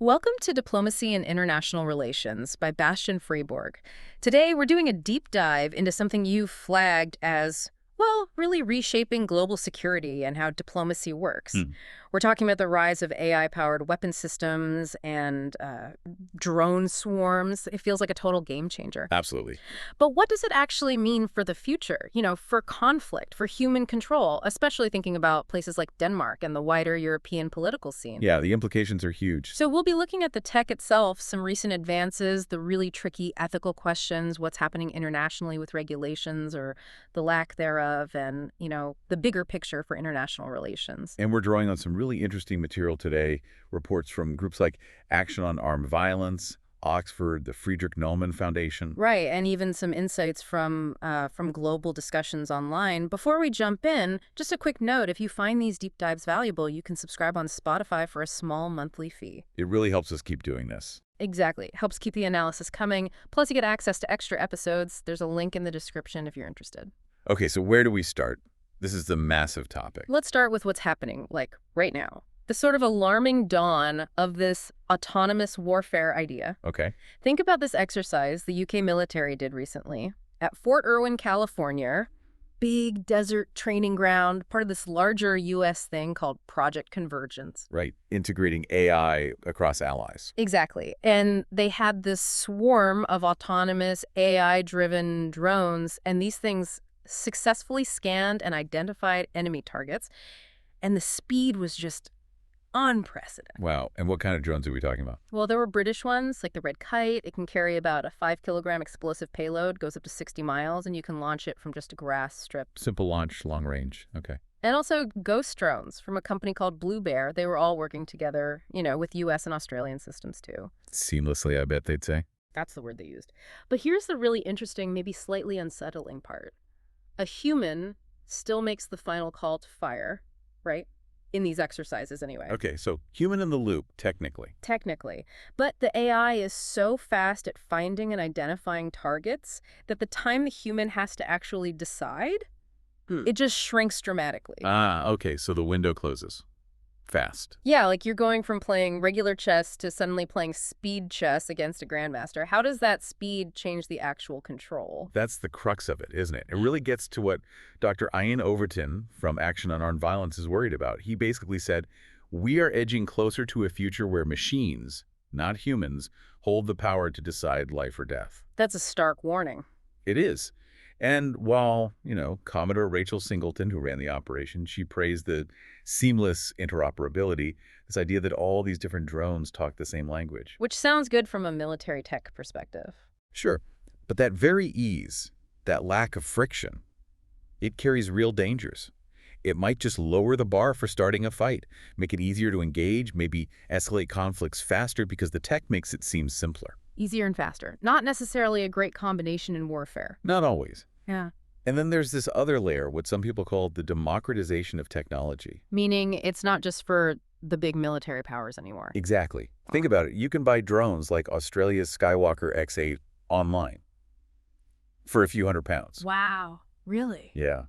Welcome to Diplomacy and International Relations by Bastian Fribourg. Today, we're doing a deep dive into something you flagged as, well, really reshaping global security and how diplomacy works. Hmm. We're talking about the rise of AI-powered weapon systems and drone swarms. It feels like a total game changer. Absolutely. But what does it actually mean for the future, for conflict, for human control, especially thinking about places like Denmark and the wider European political scene? Yeah, the implications are huge. So we'll be looking at the tech itself, some recent advances, the really tricky ethical questions, what's happening internationally with regulations or the lack thereof, and, the bigger picture for international relations. And we're drawing on some really interesting material today, reports from groups like Action on Armed Violence, Oxford, the Friedrich Naumann Foundation. Right, and even some insights from global discussions online. Before we jump in, just a quick note, if you find these deep dives valuable, you can subscribe on Spotify for a small monthly fee. It really helps us keep doing this. Exactly. Helps keep the analysis coming. Plus, you get access to extra episodes. There's a link in the description if you're interested. Okay, so where do we start? This is the massive topic. Let's start with what's happening, right now. The sort of alarming dawn of this autonomous warfare idea. Okay. Think about this exercise the UK military did recently at Fort Irwin, California. Big desert training ground, part of this larger U.S. thing called Project Convergence. Right. Integrating AI across allies. Exactly. And they had this swarm of autonomous AI-driven drones, and these things successfully scanned and identified enemy targets, and the speed was just unprecedented. Wow. And what kind of drones are we talking about? Well, there were British ones, like the Red Kite. It can carry about a 5-kilogram explosive payload, goes up to 60 miles, and you can launch it from just a grass strip. Simple launch, long range. Okay. And also ghost drones from a company called Blue Bear. They were all working together, with U.S. and Australian systems, too. Seamlessly, I bet they'd say. That's the word they used. But here's the really interesting, maybe slightly unsettling part. A human still makes the final call to fire, right? In these exercises anyway. Okay, so human in the loop, technically. Technically. But the AI is so fast at finding and identifying targets that the time the human has to actually decide, it just shrinks dramatically. Okay, so the window closes. Fast. Yeah, like you're going from playing regular chess to suddenly playing speed chess against a grandmaster. How does that speed change the actual control? That's the crux of it, isn't it? It really gets to what Dr. Ian Overton from Action on Armed Violence is worried about. He basically said, we are edging closer to a future where machines, not humans, hold the power to decide life or death. That's a stark warning. It is. And while, Commodore Rachel Singleton, who ran the operation, she praised the seamless interoperability, this idea that all these different drones talk the same language. Which sounds good from a military tech perspective. Sure, but that very ease, that lack of friction, it carries real dangers. It might just lower the bar for starting a fight, make it easier to engage, maybe escalate conflicts faster because the tech makes it seem simpler. Easier and faster. Not necessarily a great combination in warfare. Not always. Yeah. And then there's this other layer, what some people call the democratization of technology. Meaning it's not just for the big military powers anymore. Exactly. Think about it. You can buy drones like Australia's Skywalker X8 online for a few £100s. Wow. Really? Yeah.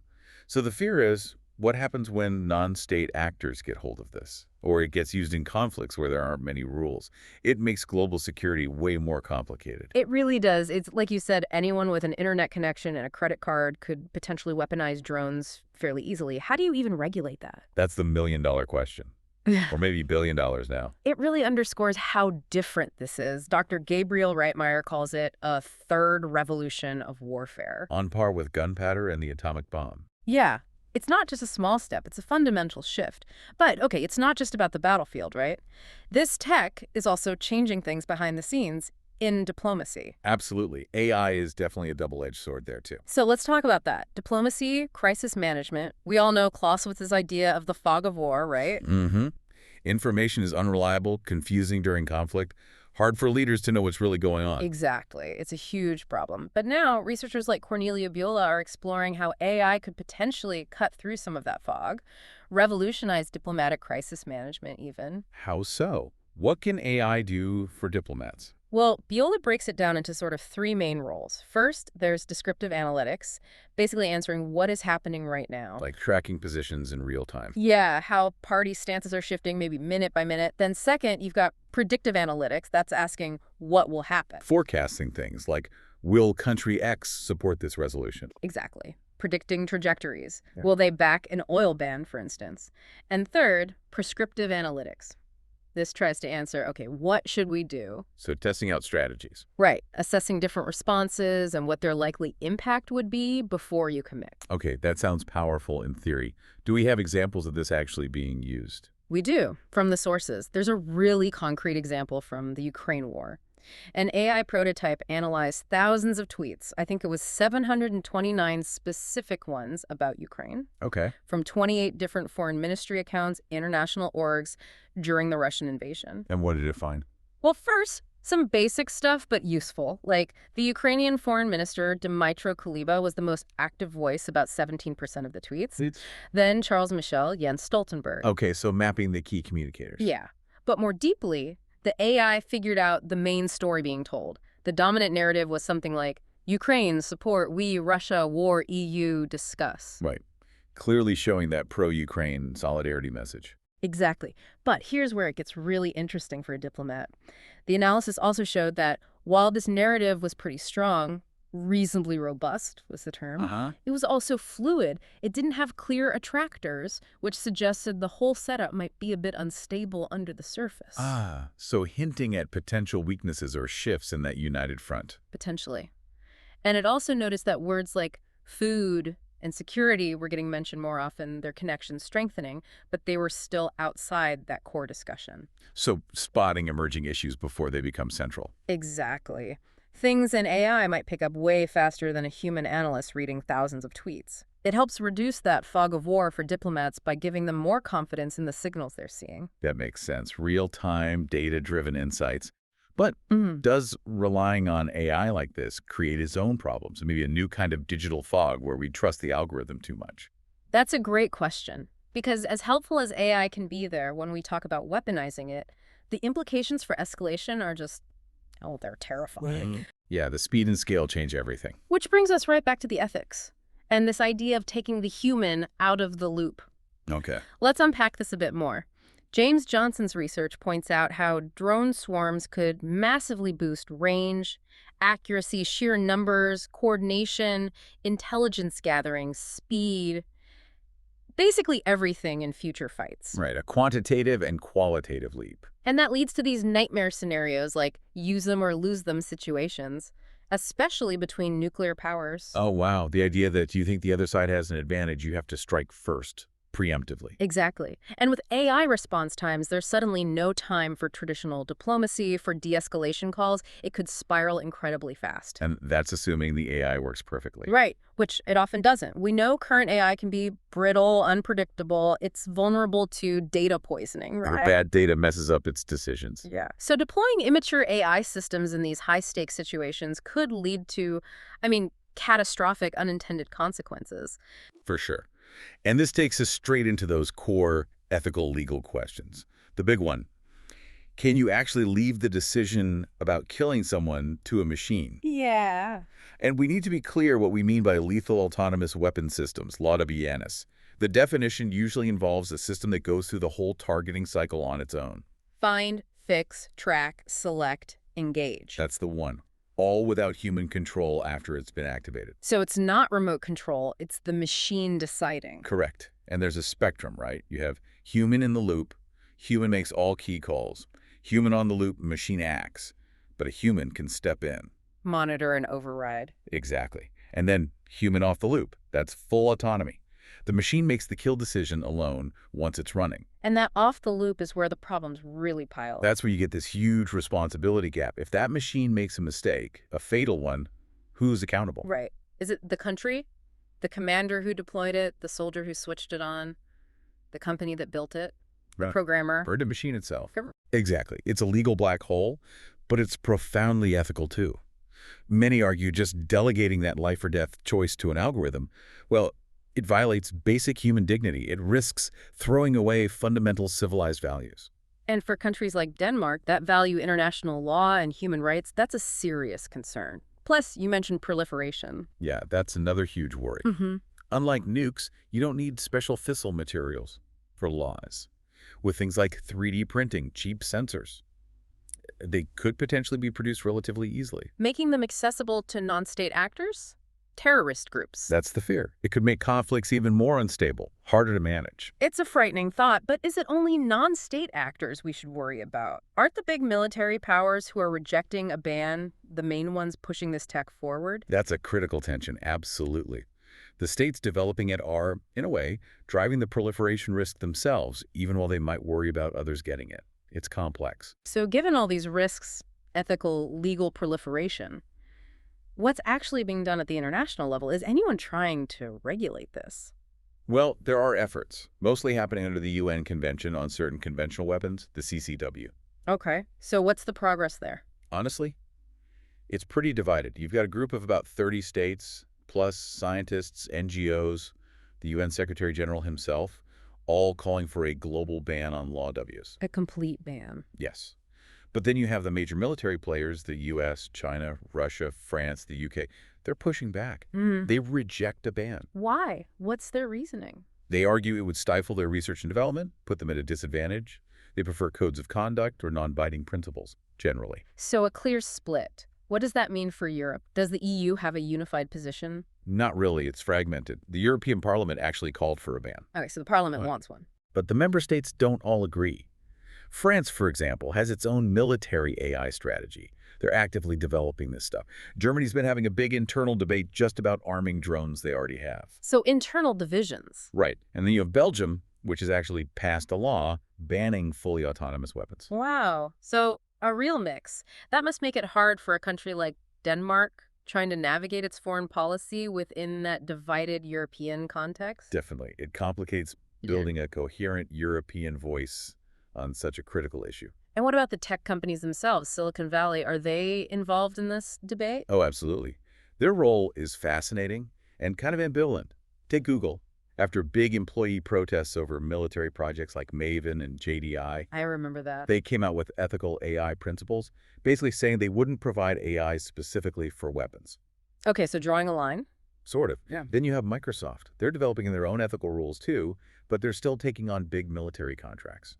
So the fear is, what happens when non-state actors get hold of this? Or it gets used in conflicts where there aren't many rules. It makes global security way more complicated. It really does. It's like you said, anyone with an internet connection and a credit card could potentially weaponize drones fairly easily. How do you even regulate that? That's the million-dollar question. Or maybe $1 billion now. It really underscores how different this is. Dr. Gabriel Reitmeier calls it a third revolution of warfare. On par with gunpowder and the atomic bomb. Yeah. It's not just a small step, it's a fundamental shift. But, okay, it's not just about the battlefield, right? This tech is also changing things behind the scenes in diplomacy. Absolutely. AI is definitely a double-edged sword there, too. So let's talk about that. Diplomacy, crisis management. We all know Clausewitz's idea of the fog of war, right? Mm-hmm. Information is unreliable, confusing during conflict. Hard for leaders to know what's really going on. Exactly. It's a huge problem. But now, researchers like Cornelia Biola are exploring how AI could potentially cut through some of that fog, revolutionize diplomatic crisis management even. How so? What can AI do for diplomats? Well, Biola breaks it down into sort of three main roles. First, there's descriptive analytics, basically answering what is happening right now. Like tracking positions in real time. Yeah, how party stances are shifting, maybe minute by minute. Then second, you've got predictive analytics. That's asking what will happen. Forecasting things like, will country X support this resolution? Exactly. Predicting trajectories. Yeah. Will they back an oil ban, for instance? And third, prescriptive analytics. This tries to answer, okay, what should we do? So testing out strategies. Right, assessing different responses and what their likely impact would be before you commit. Okay, that sounds powerful in theory. Do we have examples of this actually being used? We do, from the sources. There's a really concrete example from the Ukraine war. An AI prototype analyzed thousands of tweets. I think it was 729 specific ones about Ukraine Okay. from 28 different foreign ministry accounts, international orgs during the Russian invasion. And what did it find? Well, first, some basic stuff, but useful. Like the Ukrainian foreign minister, Dmytro Kuleba, was the most active voice, about 17% of the tweets. Then Charles Michel, Jens Stoltenberg. Okay, so mapping the key communicators. Yeah. But more deeply, the AI figured out the main story being told. The dominant narrative was something like, Ukraine, support, we, Russia, war, EU, discuss. Right. Clearly showing that pro-Ukraine solidarity message. Exactly. But here's where it gets really interesting for a diplomat. The analysis also showed that while this narrative was pretty strong, reasonably robust was the term, it was also fluid. It didn't have clear attractors, which suggested the whole setup might be a bit unstable under the surface. So hinting at potential weaknesses or shifts in that united front. Potentially. And it also noticed that words like food and security were getting mentioned more often, their connections strengthening, but they were still outside that core discussion. So spotting emerging issues before they become central. Exactly. Things in AI might pick up way faster than a human analyst reading thousands of tweets. It helps reduce that fog of war for diplomats by giving them more confidence in the signals they're seeing. That makes sense. Real-time, data-driven insights. But does relying on AI like this create its own problems? Maybe a new kind of digital fog where we trust the algorithm too much? That's a great question. Because as helpful as AI can be there when we talk about weaponizing it, the implications for escalation are just, oh, they're terrifying. Yeah, the speed and scale change everything. Which brings us right back to the ethics and this idea of taking the human out of the loop. Okay. Let's unpack this a bit more. James Johnson's research points out how drone swarms could massively boost range, accuracy, sheer numbers, coordination, intelligence gathering, speed, basically everything in future fights. Right, a quantitative and qualitative leap. And that leads to these nightmare scenarios like use them or lose them situations, especially between nuclear powers. Oh, wow. The idea that you think the other side has an advantage, you have to strike first, preemptively. Exactly. And with AI response times, there's suddenly no time for traditional diplomacy, for de-escalation calls. It could spiral incredibly fast. And that's assuming the AI works perfectly. Right, which it often doesn't. We know current AI can be brittle, unpredictable. It's vulnerable to data poisoning, right? Or bad data messes up its decisions. Yeah. So deploying immature AI systems in these high-stakes situations could lead to, catastrophic unintended consequences. For sure. And this takes us straight into those core ethical legal questions. The big one, can you actually leave the decision about killing someone to a machine? Yeah. And we need to be clear what we mean by lethal autonomous weapon systems, lauda bianis. The definition usually involves a system that goes through the whole targeting cycle on its own. Find, fix, track, select, engage. That's the one. All without human control after it's been activated. So it's not remote control, it's the machine deciding. Correct. And there's a spectrum, right? You have human in the loop, human makes all key calls. Human on the loop, machine acts. But a human can step in. Monitor and override. Exactly. And then human off the loop. That's full autonomy. The machine makes the kill decision alone once it's running. And that off the loop is where the problems really pile up. That's where you get this huge responsibility gap. If that machine makes a mistake, a fatal one, who's accountable? Right. Is it the country? The commander who deployed it? The soldier who switched it on? The company that built it? The programmer? Or the machine itself. Exactly. It's a legal black hole, but it's profoundly ethical too. Many argue just delegating that life or death choice to an algorithm, well, it violates basic human dignity. It risks throwing away fundamental civilized values. And for countries like Denmark that value international law and human rights, that's a serious concern. Plus, you mentioned proliferation. Yeah, that's another huge worry. Mm-hmm. Unlike nukes, you don't need special fissile materials for laws. With things like 3D printing, cheap sensors, they could potentially be produced relatively easily. Making them accessible to non-state actors? Terrorist groups. That's the fear. It could make conflicts even more unstable, harder to manage. It's a frightening thought, but is it only non-state actors we should worry about? Aren't the big military powers who are rejecting a ban the main ones pushing this tech forward? That's a critical tension, absolutely. The states developing it are, in a way, driving the proliferation risk themselves, even while they might worry about others getting it. It's complex. So given all these risks, ethical, legal proliferation, what's actually being done at the international level? Is anyone trying to regulate this? Well, there are efforts, mostly happening under the UN Convention on Certain Conventional Weapons, the CCW. Okay, so what's the progress there? Honestly, it's pretty divided. You've got a group of about 30 states, plus scientists, NGOs, the UN Secretary General himself, all calling for a global ban on law Ws. A complete ban. Yes. But then you have the major military players, the US, China, Russia, France, the UK. They're pushing back. Mm. They reject a ban. Why? What's their reasoning? They argue it would stifle their research and development, put them at a disadvantage. They prefer codes of conduct or non-binding principles, generally. So a clear split. What does that mean for Europe? Does the EU have a unified position? Not really. It's fragmented. The European Parliament actually called for a ban. Okay, so the parliament Right. wants one. But the member states don't all agree. France, for example, has its own military AI strategy. They're actively developing this stuff. Germany's been having a big internal debate just about arming drones they already have. So internal divisions. Right. And then you have Belgium, which has actually passed a law banning fully autonomous weapons. Wow. So a real mix. That must make it hard for a country like Denmark trying to navigate its foreign policy within that divided European context. Definitely. It complicates building a coherent European voice on such a critical issue. And what about the tech companies themselves? Silicon Valley, are they involved in this debate? Oh, absolutely. Their role is fascinating and kind of ambivalent. Take Google. After big employee protests over military projects like Maven and JDI, I remember that. they came out with ethical AI principles, basically saying they wouldn't provide AI specifically for weapons. Okay, so drawing a line. Sort of. Yeah. Then you have Microsoft. They're developing their own ethical rules too, but they're still taking on big military contracts.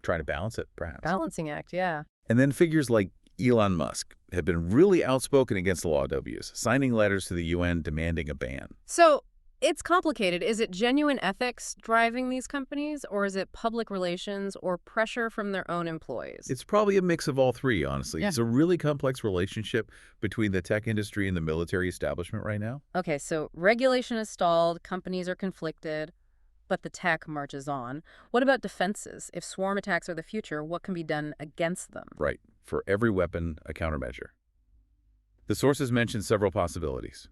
Trying to balance it, perhaps. Balancing act, yeah. And then figures like Elon Musk have been really outspoken against the law Ws, signing letters to the UN demanding a ban. So it's complicated. Is it genuine ethics driving these companies, or is it public relations or pressure from their own employees? It's probably a mix of all three, honestly. Yeah. It's a really complex relationship between the tech industry and the military establishment right now. Okay, so regulation is stalled, companies are conflicted, but the tech marches on. What about defenses? If swarm attacks are the future, what can be done against them? Right. For every weapon, a countermeasure. The sources mention several possibilities.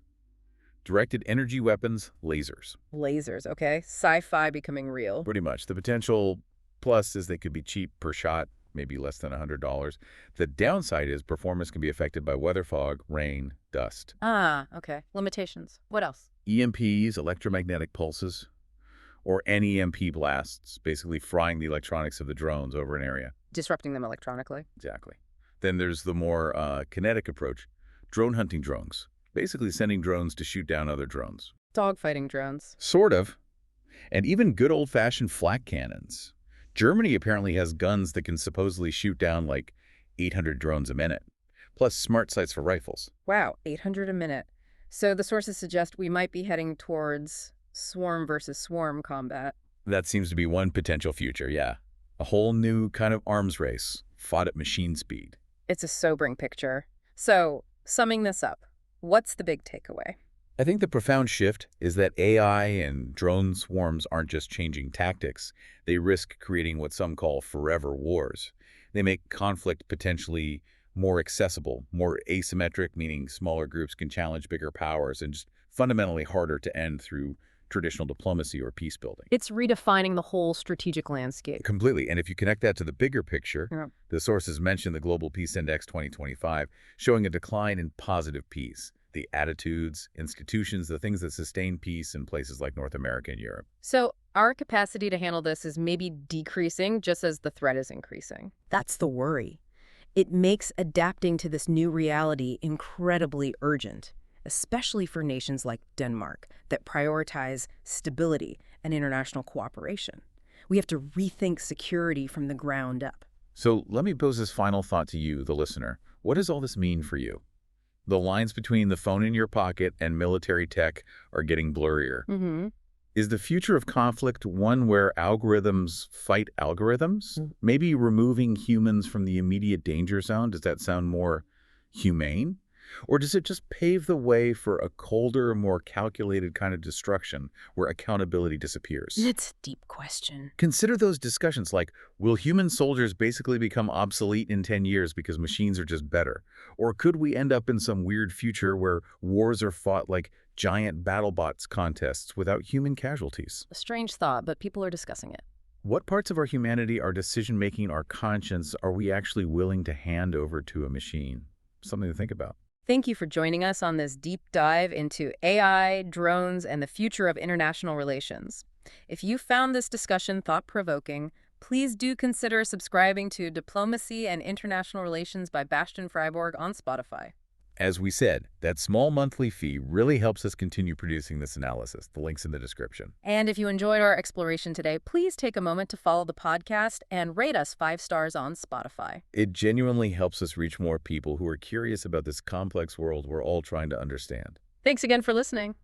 Directed energy weapons, lasers. Lasers, okay? Sci-fi becoming real. Pretty much. The potential plus is they could be cheap per shot, maybe less than $100. The downside is performance can be affected by weather fog, rain, dust. Ah, okay. Limitations. What else? EMPs, electromagnetic pulses, or NEMP blasts, basically frying the electronics of the drones over an area. Disrupting them electronically. Exactly. Then there's the more kinetic approach, drone hunting drones, basically sending drones to shoot down other drones. Dogfighting drones. Sort of. And even good old-fashioned flak cannons. Germany apparently has guns that can supposedly shoot down like 800 drones a minute, plus smart sights for rifles. Wow, 800 a minute. So the sources suggest we might be heading towards swarm versus swarm combat. That seems to be one potential future, yeah. A whole new kind of arms race, fought at machine speed. It's a sobering picture. So, summing this up, what's the big takeaway? I think the profound shift is that AI and drone swarms aren't just changing tactics. They risk creating what some call forever wars. They make conflict potentially more accessible, more asymmetric, meaning smaller groups can challenge bigger powers, and just fundamentally harder to end through traditional diplomacy or peace building. It's redefining the whole strategic landscape. Completely. And if you connect that to the bigger picture, Yeah. the sources mention the Global Peace Index 2025, showing a decline in positive peace. the attitudes, institutions, the things that sustain peace in places like North America and Europe. So our capacity to handle this is maybe decreasing just as the threat is increasing. That's the worry. It makes adapting to this new reality incredibly urgent, especially for nations like Denmark that prioritize stability and international cooperation. We have to rethink security from the ground up. So let me pose this final thought to you, the listener. What does all this mean for you? The lines between the phone in your pocket and military tech are getting blurrier. Mm-hmm. Is the future of conflict one where algorithms fight algorithms? Maybe removing humans from the immediate danger zone? Does that sound more humane? Or does it just pave the way for a colder, more calculated kind of destruction where accountability disappears? It's a deep question. Consider those discussions like, will human soldiers basically become obsolete in 10 years because machines are just better? Or could we end up in some weird future where wars are fought like giant BattleBots contests without human casualties? A strange thought, but people are discussing it. What parts of our humanity, our decision-making, our conscience, are we actually willing to hand over to a machine? Something to think about. Thank you for joining us on this deep dive into AI, drones, and the future of international relations. If you found this discussion thought-provoking, please do consider subscribing to Diplomacy and International Relations by Bastian Freiburg on Spotify. As we said, that small monthly fee really helps us continue producing this analysis. The link's in the description. And if you enjoyed our exploration today, please take a moment to follow the podcast and rate us 5 stars on Spotify. It genuinely helps us reach more people who are curious about this complex world we're all trying to understand. Thanks again for listening.